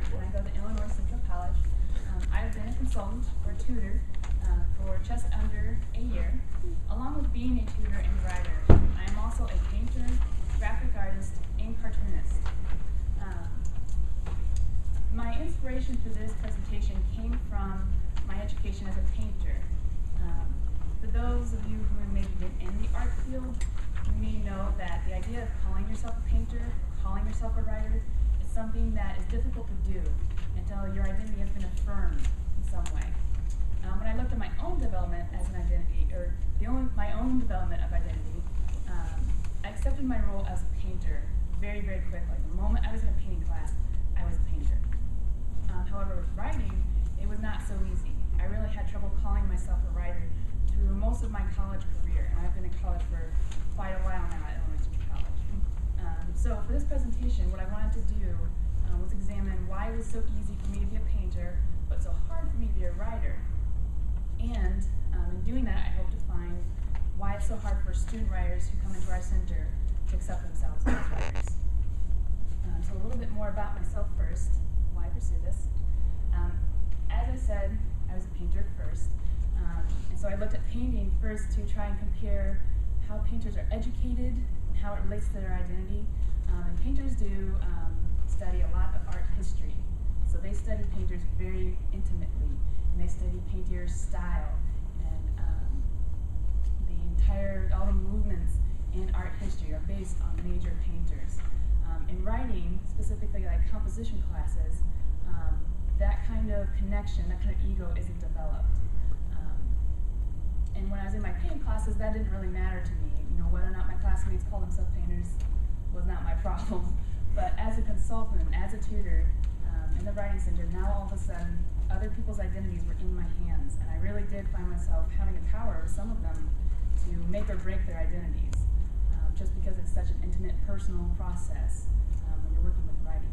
Marck, and I go to Illinois Central College. I've been a consultant or tutor for just under a year. Along with being a tutor and writer, I am also a painter, graphic artist, and cartoonist. My inspiration for this presentation came from my education as a painter. For those of you who have maybe been in the art field, you may know that the idea of calling yourself a painter, calling yourself a writer, is something that is difficult to do until your identity has been affirmed in some way. When I looked at my own development as an identity, or my own development of identity, I accepted my role as a painter very, very quickly. The moment I was in a painting class, I was a painter. However, with writing, it was not so easy. I really had trouble calling myself a writer through most of my college career, and I've been in college for quite a while now at Illinois Central College. So for this presentation, what I wanted to do was examine why it was so easy for me to be a painter, but so hard for me to be a writer. And in doing that, I hope to find why it's so hard for student writers who come into our center to accept themselves as writers. So a little bit more about myself first, why I pursue this. As I said, I was a painter first. And so I looked at painting first to try and compare how painters are educated and how it relates to their identity. And painters do study a lot of art history. So they study painters very intimately, and they study painters' style and all the movements in art history are based on major painters. In writing, specifically like composition classes, that kind of connection, that kind of ego isn't developed. And when I was in my painting classes, that didn't really matter to me. You know, whether or not my classmates called themselves painters was not my problem. But as a consultant, as a tutor in the writing center, now all of a sudden, other people's identities were in my hands, and I really did find myself having the power over some of them to make or break their identities, just because it's such an intimate, personal process when you're working with writing.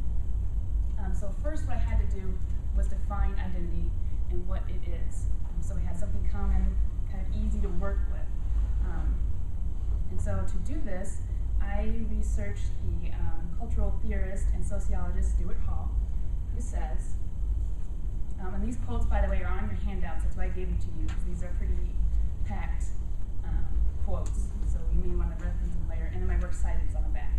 So first, what I had to do was define identity and what it is. So we had something common, kind of easy to work with. And so to do this, I researched the cultural theorist and sociologist Stuart Hall, who says, and these quotes, by the way, are on your handouts. That's why I gave them to you, because these are pretty packed quotes. So you may want to reference them later. And then my works cited is on the back.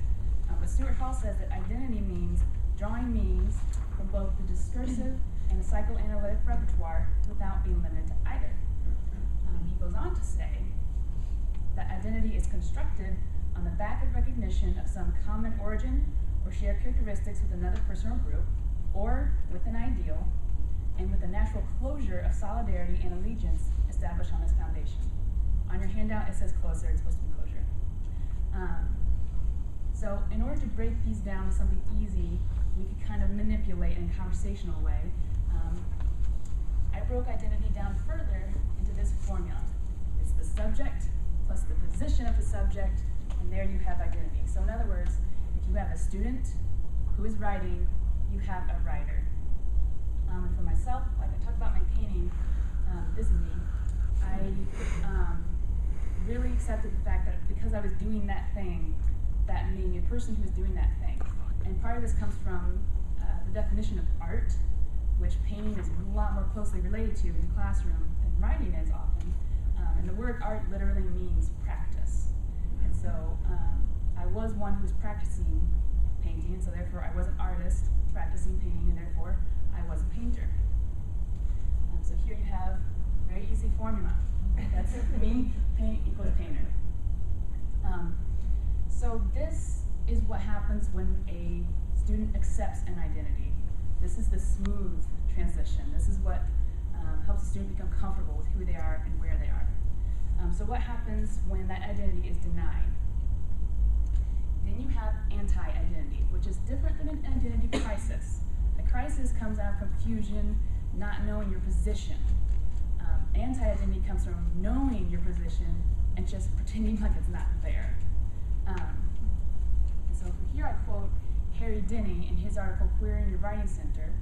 But Stuart Hall says that identity means drawing meanings from both the discursive and the psychoanalytic repertoire without being limited to either. He goes on to say that identity is constructed on the back of recognition of some common origin or shared characteristics with another person or group, or with an ideal, and with the natural closure of solidarity and allegiance established on this foundation. On your handout, it says closer, it's supposed to be closure. So in order to break these down to something easy, we could kind of manipulate in a conversational way. I broke identity down further into this formula. It's the subject plus the position of the subject, and there you have identity. So in other words, if you have a student who is writing, you have a writer. And for myself, like I talked about my painting, this is me. I really accepted the fact that because I was doing that thing, that made me a person who was doing that thing. And part of this comes from the definition of art, which painting is a lot more closely related to in the classroom than writing is often. And the word art literally means practice. And so I was one who was practicing painting, and so therefore I was an artist practicing painting, and therefore I was a painter. So here you have a very easy formula. That's me, paint equals painter. So this is what happens when a student accepts an identity. This is the smooth transition. This is what helps a student become comfortable with who they are and where they are. So what happens when that identity is denied? Then you have anti-identity, which is different than an identity crisis. A crisis comes out of confusion, not knowing your position. Anti-identity comes from knowing your position and just pretending like it's not there. And so here I quote Harry Denny in his article, Queering Your Writing Center,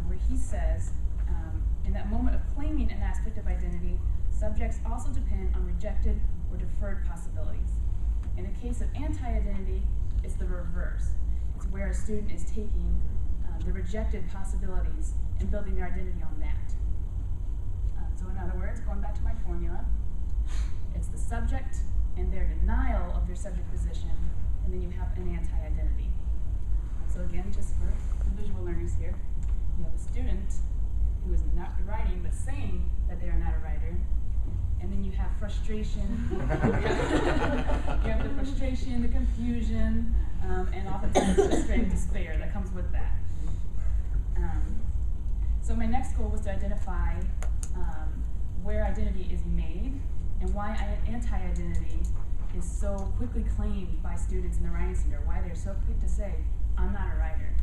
where he says, in that moment of claiming an aspect of identity, subjects also depend on rejected or deferred possibilities. In the case of anti-identity, it's the reverse. It's where a student is taking the rejected possibilities and building their identity on that. So in other words, going back to my formula, it's the subject and their denial of their subject position, and then you have an anti-identity. So again, just for the visual learners here, you have a student who is not writing but saying that they are not a writer, and then you have frustration. You have the frustration, the confusion, and oftentimes the straight despair that comes with that. So my next goal was to identify where identity is made and why anti-identity is so quickly claimed by students in the Writing Center, why they're so quick to say, I'm not a writer.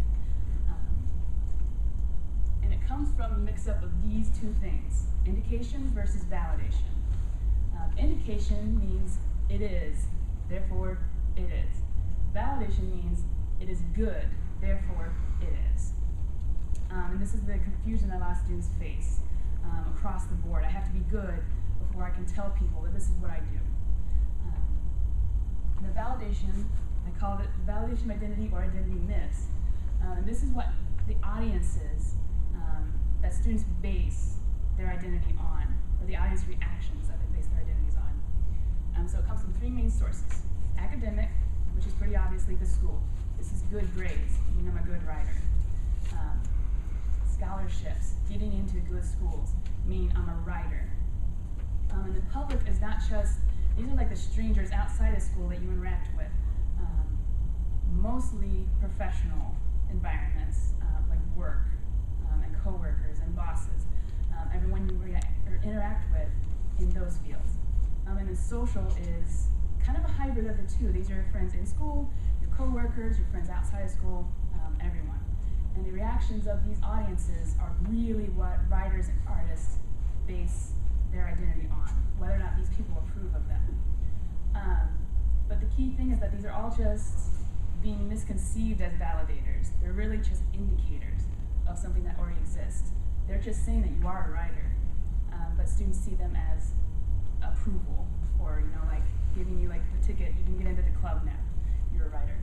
And it comes from a mix-up of these two things, indication versus validation. Indication means it is, therefore it is. Validation means it is good, therefore it is. And this is the confusion that a lot of students face across the board. I have to be good before I can tell people that this is what I do. The validation, I call it validation identity or identity myths. And this is what the audiences that students base their identity on, or the audience reactions that they base their identities on. So it comes from three main sources. Academic, which is pretty obviously the school. This is good grades, meaning I'm a good writer. Scholarships, getting into good schools, meaning I'm a writer. And the public is not just, these are like the strangers outside of school that you interact with. Mostly professional environments, like work, and coworkers and bosses. Everyone you interact with in those fields. And then social is kind of a hybrid of the two. These are your friends in school, your coworkers, your friends outside of school, everyone. And the reactions of these audiences are really what writers and artists base their identity on, whether or not these people approve of them. But the key thing is that these are all just being misconceived as validators. They're really just indicators of something that already exists. They're just saying that you are a writer, but students see them as approval, or like giving you like the ticket, you can get into the club now, you're a writer.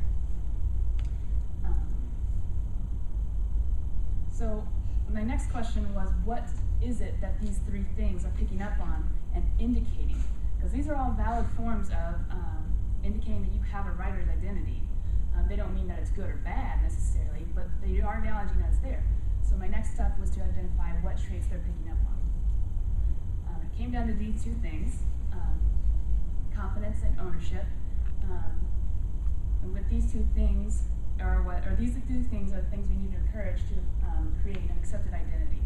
So my next question was, what is it that these three things are picking up on and indicating? Because these are all valid forms of indicating that you have a writer's identity. They don't mean that it's good or bad necessarily, but they are acknowledging that it's there. So my next step was to identify what traits they're picking up on. It came down to these two things, confidence and ownership. And with these two things, these two things are the things we need to encourage to create an accepted identity.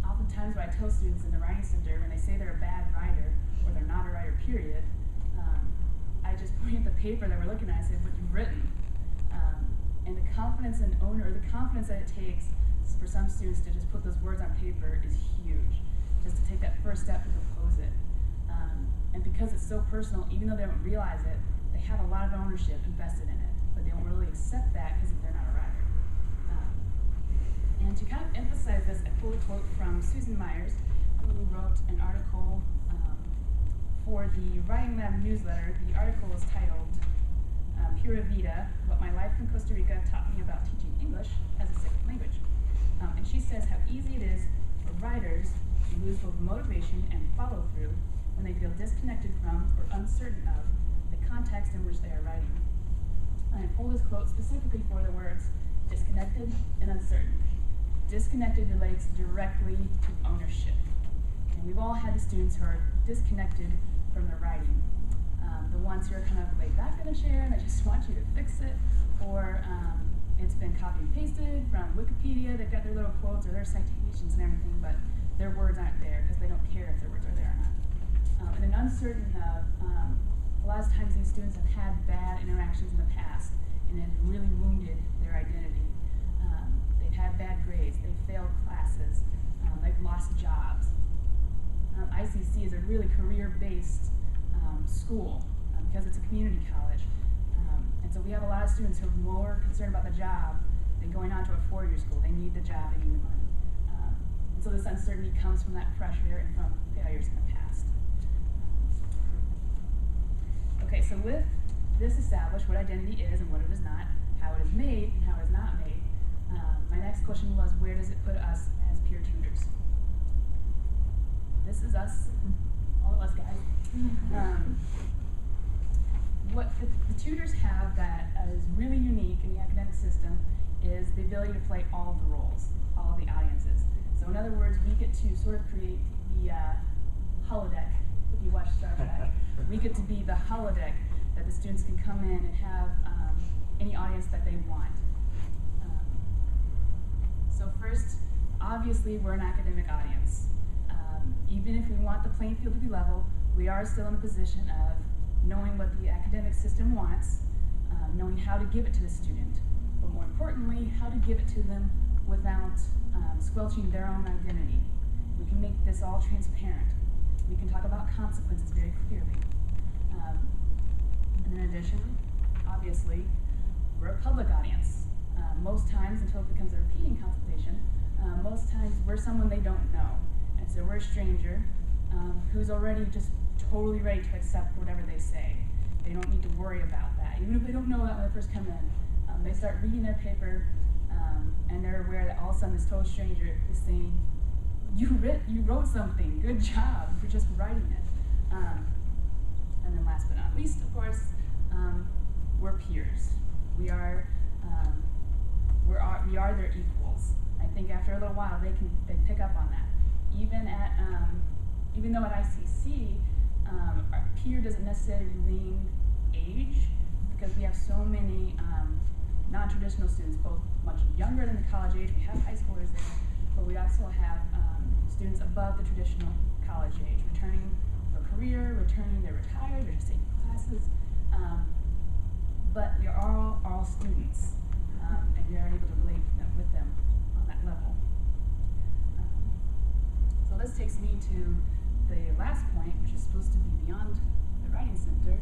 Oftentimes when I tell students in the Writing Center, when they say they're a bad writer, or they're not a writer, period, I just point at the paper that we're looking at and say, what you've written. And the confidence and the confidence that it takes for some students to just put those words on paper is huge. Just to take that first step to propose it. And because it's so personal, even though they don't realize it, they have a lot of ownership invested in it, but they don't really accept that because they're not a writer. And to kind of emphasize this, I pulled a quote from Susan Myers, who wrote an article for the Writing Lab newsletter. The article is titled Pura Vida, What My Life in Costa Rica Taught Me About Teaching English as a Second Language. And she says how easy it is for writers to lose both motivation and follow-through when they feel disconnected from or uncertain of the context in which they are writing. And I pulled this quote specifically for the words disconnected and uncertain. Disconnected relates directly to ownership. And we've all had the students who are disconnected from their writing. The ones who are kind of laid back in a chair and they just want you to fix it, or it's been copied and pasted from Wikipedia. They've got their little quotes or their citations and everything, but their words aren't there because they don't care if their words are there or not. And then uncertain of, a lot of times these students have had bad interactions in the past and it has really wounded their identity. They've had bad grades, they've failed classes, they've lost jobs. ICC is a really career-based school because it's a community college. And so we have a lot of students who are more concerned about the job than going on to a four-year school. They need the job, they need the money. And so this uncertainty comes from that pressure and from failures in the past. Okay, so with this established, what identity is and what it is not, how it is made and how it is not made, next question was, where does it put us as peer tutors? This is us, all of us guys. What the tutors have that is really unique in the academic system is the ability to play all the roles, all of the audiences. So in other words, we get to sort of create the holodeck, if you watch Star Trek. We get to be the holodeck that the students can come in and have any audience that they want. So first, obviously, we're an academic audience. Even if we want the playing field to be level, we are still in a position of knowing what the academic system wants, knowing how to give it to the student, but more importantly, how to give it to them without squelching their own identity. We can make this all transparent. We can talk about consequences very clearly. And in addition, obviously, we're a public audience. Most times, until it becomes a repeating consultation, most times we're someone they don't know. And so we're a stranger who's already just totally ready to accept whatever they say. They don't need to worry about that. Even if they don't know that when they first come in, they start reading their paper and they're aware that all of a sudden this total stranger is saying, you wrote something, good job for just writing it. And then last but not least, of course, we're peers. We are their equals. I think after a little while they pick up on that. Even though at ICC, our peer doesn't necessarily mean age, because we have so many non-traditional students, both much younger than the college age. We have high schoolers there, but we also have students above the traditional college age, returning for a career, they're retired, they're just taking classes. But we are all students, and we are able to relate with them on that level. So this takes me to the last point, which is supposed to be beyond the Writing Center.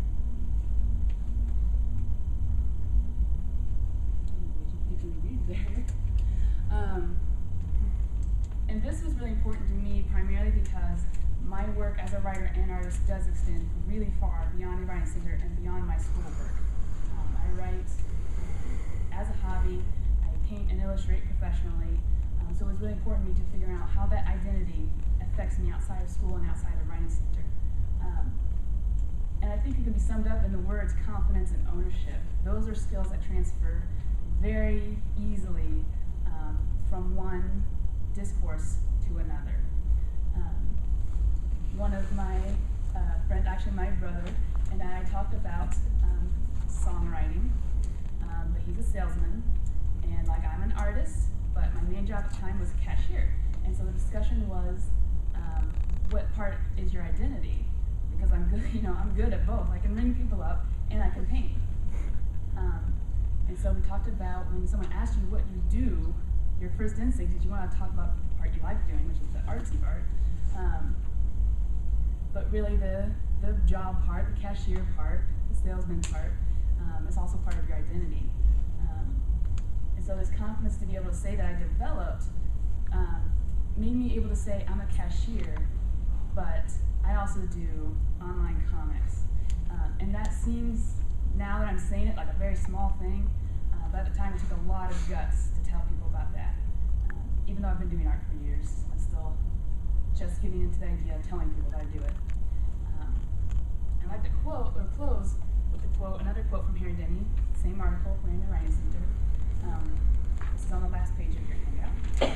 And this was really important to me primarily because my work as a writer and artist does extend really far beyond the Writing Center and beyond my schoolwork. I write as a hobby, I paint and illustrate professionally, so it was really important to me to figure out how that identity affects me outside of school and outside of Writing Center. And I think it can be summed up in the words confidence and ownership. Those are skills that transfer very easily from one discourse to another. One of my friends, actually my brother, and I talked about songwriting, but he's a salesman, and like I'm an artist, but my main job at the time was a cashier. And so the discussion was, what part is your identity? Because I'm good, I'm good at both. I can ring people up and I can paint. And so we talked about when someone asks you what you do, your first instinct is you want to talk about the part you like doing, which is the artsy part. But really the job part, the cashier part, the salesman part, is also part of your identity. And so this confidence to be able to say that I developed made me able to say I'm a cashier, but I also do online comics. And that seems, now that I'm saying it, like a very small thing, but at the time it took a lot of guts to tell people about that. Even though I've been doing art for years, I'm still just getting into the idea of telling people that I do it. I'd like to close with another quote from Harry Denny, same article, we're in the Writing Center. This is on the last page of your handout,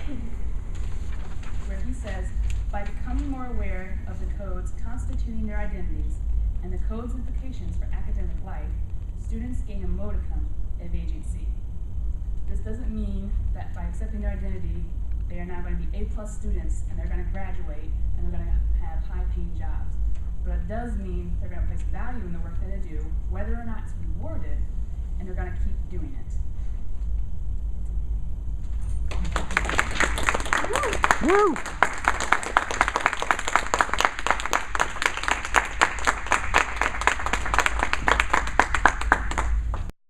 where he says, by becoming more aware of the codes constituting their identities and the code's implications for academic life, students gain a modicum of agency. This doesn't mean that by accepting their identity, they are now going to be A+ students and they're going to graduate and they're going to have high-paying jobs. But it does mean they're going to place value in the work that they do, whether or not it's rewarded, and they're going to keep doing it. Woo!